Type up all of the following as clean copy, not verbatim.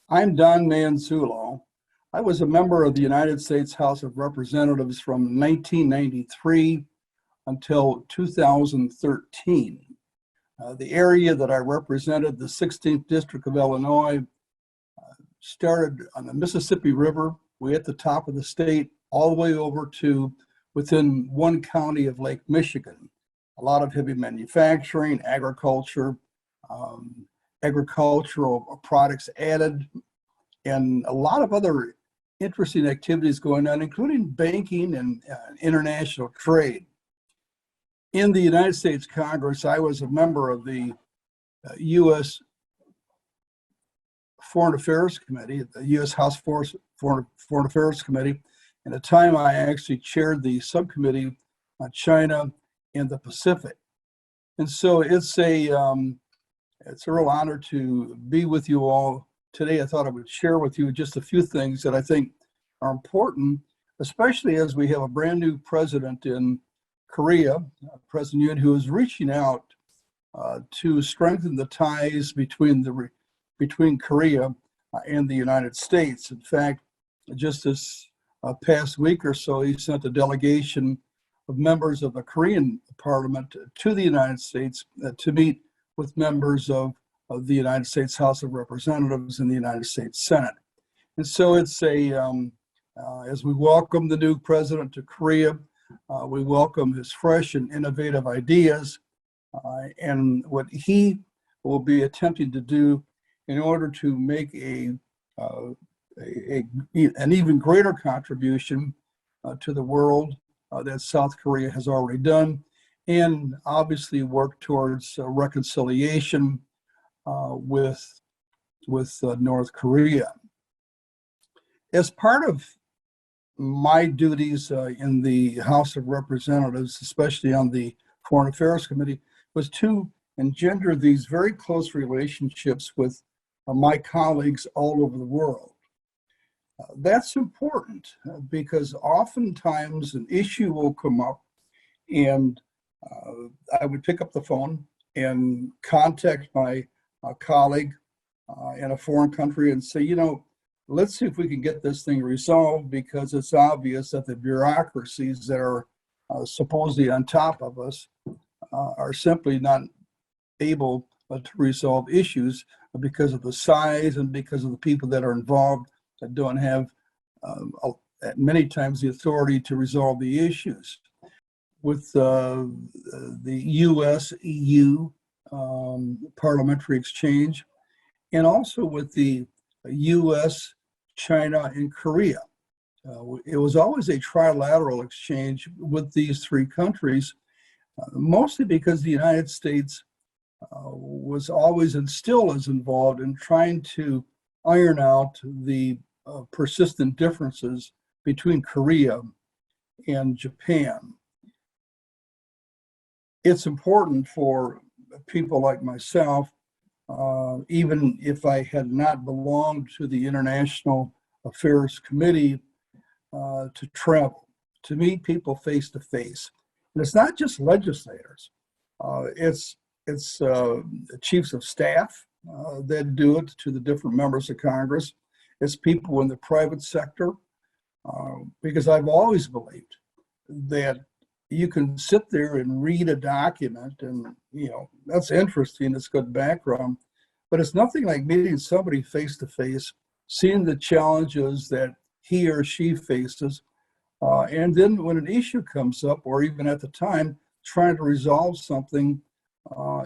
I'm Don Manzullo. I was a member of the United States House of Representatives from 1993 until 2013. The area that I represented, the 16th District of Illinois, started on the Mississippi River, way at the top of the state, all the way over to within one county of Lake Michigan. A lot of heavy manufacturing, agriculture, agricultural products added, and a lot of other interesting activities going on, including banking and international trade. In the United States Congress, I was a member of the U.S. Foreign Affairs Committee, the U.S. House Foreign Affairs Committee. And at the time, I actually chaired the subcommittee on China and the Pacific. And so it's a real honor to be with you all today. I thought I would share with you just a few things that I think are important, especially as we have a brand new president in Korea, President Yoon, who is reaching out to strengthen the ties between Korea and the United States. In fact, just this past week or so, he sent a delegation of members of the Korean Parliament to the United States to meet with members of the United States House of Representatives and the United States Senate. And so it's as we welcome the new president to Korea, we welcome his fresh and innovative ideas and what he will be attempting to do in order to make an even greater contribution to the world that South Korea has already done, and obviously work towards reconciliation with North Korea. As part of my duties in the House of Representatives, especially on the Foreign Affairs Committee, was to engender these very close relationships with my colleagues all over the world. That's important because oftentimes an issue will come up and I would pick up the phone and contact my colleague in a foreign country and say, let's see if we can get this thing resolved, because it's obvious that the bureaucracies that are supposedly on top of us are simply not able to resolve issues because of the size and because of the people that are involved that don't have many times the authority to resolve the issues. With the U.S. EU parliamentary exchange, and also with the U.S., China, and Korea. It was always a trilateral exchange with these three countries, mostly because the United States was always and still is involved in trying to iron out the persistent differences between Korea and Japan. It's important for people like myself, even if I had not belonged to the International Affairs Committee, to travel, to meet people face to face. And it's not just legislators, it's chiefs of staff that do it to the different members of Congress. It's people in the private sector, because I've always believed that you can sit there and read a document and, that's interesting, it's good background, but it's nothing like meeting somebody face to face, seeing the challenges that he or she faces, and then when an issue comes up, or even at the time, trying to resolve something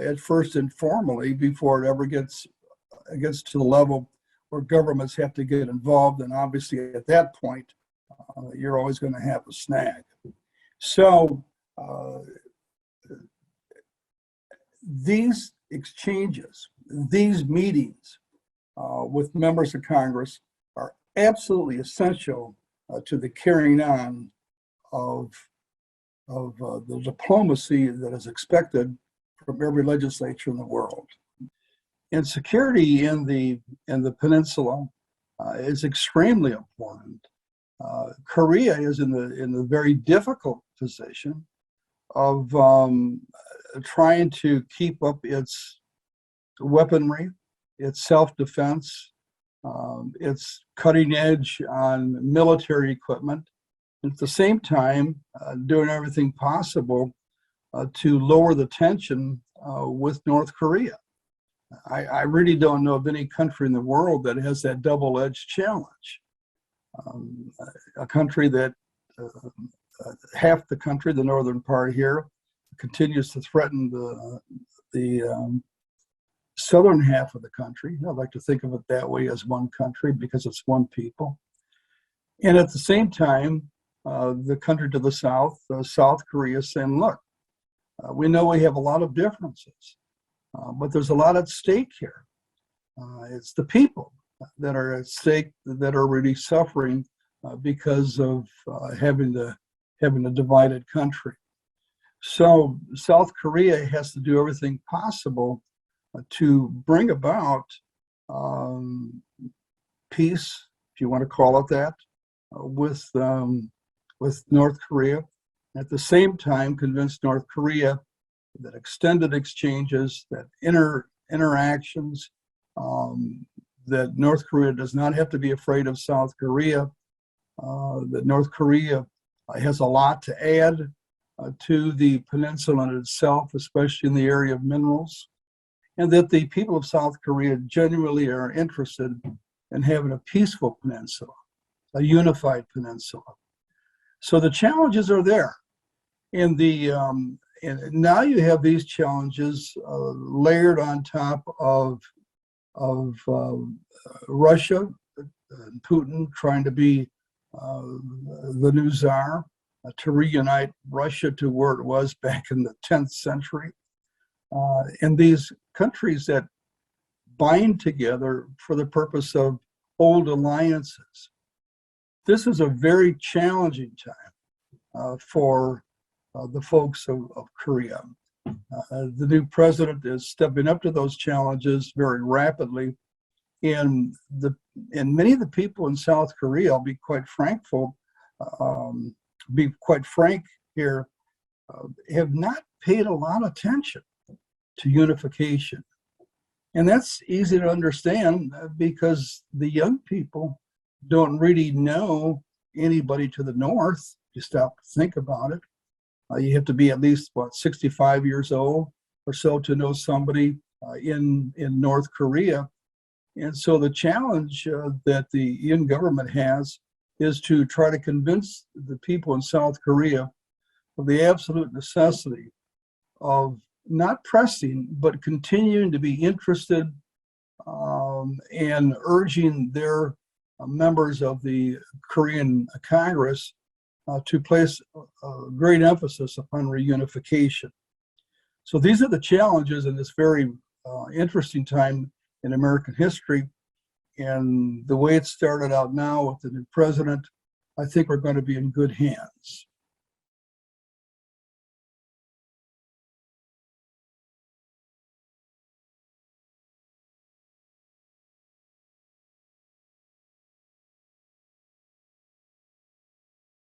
at first informally before it ever gets to the level where governments have to get involved. And obviously at that point, you're always going to have a snag. So these exchanges, these meetings with members of Congress are absolutely essential to the carrying on of the diplomacy that is expected from every legislature in the world. And security in the peninsula is extremely important. Korea is in the very difficult position of trying to keep up its weaponry, its self-defense, It's cutting edge on military equipment. At the same time, doing everything possible to lower the tension with North Korea. I really don't know of any country in the world that has that double-edged challenge. A country that half the country, the northern part here, continues to threaten the southern half of the country. I like to think of it that way, as one country, because it's one people. And at the same time, the country to the south, South Korea, is saying, look, we know we have a lot of differences, but there's a lot at stake here. It's the people that are at stake that are really suffering because of having a divided country. So South Korea has to do everything possible to bring about peace, if you want to call it that, with North Korea. At the same time, convince North Korea that extended exchanges, that interactions, that North Korea does not have to be afraid of South Korea, that North Korea has a lot to add to the peninsula in itself, especially in the area of minerals, and that the people of South Korea genuinely are interested in having a peaceful peninsula, a unified peninsula. So the challenges are there. And now you have these challenges layered on top of Russia, Putin trying to be the new czar, to reunite Russia to where it was back in the 10th century. And these countries that bind together for the purpose of old alliances. This is a very challenging time for the folks of Korea. The new president is stepping up to those challenges very rapidly. And many of the people in South Korea, I'll be quite frank here, have not paid a lot of attention to unification. And that's easy to understand because the young people don't really know anybody to the north. If you stop to think about it. You have to be at least, 65 years old or so to know somebody in North Korea. And so the challenge that the Yoon government has is to try to convince the people in South Korea of the absolute necessity of not pressing, but continuing to be interested and urging their members of the Korean Congress to place great emphasis upon reunification. So these are the challenges in this very interesting time in American history. And the way it started out now with the new president, I think we're going to be in good hands.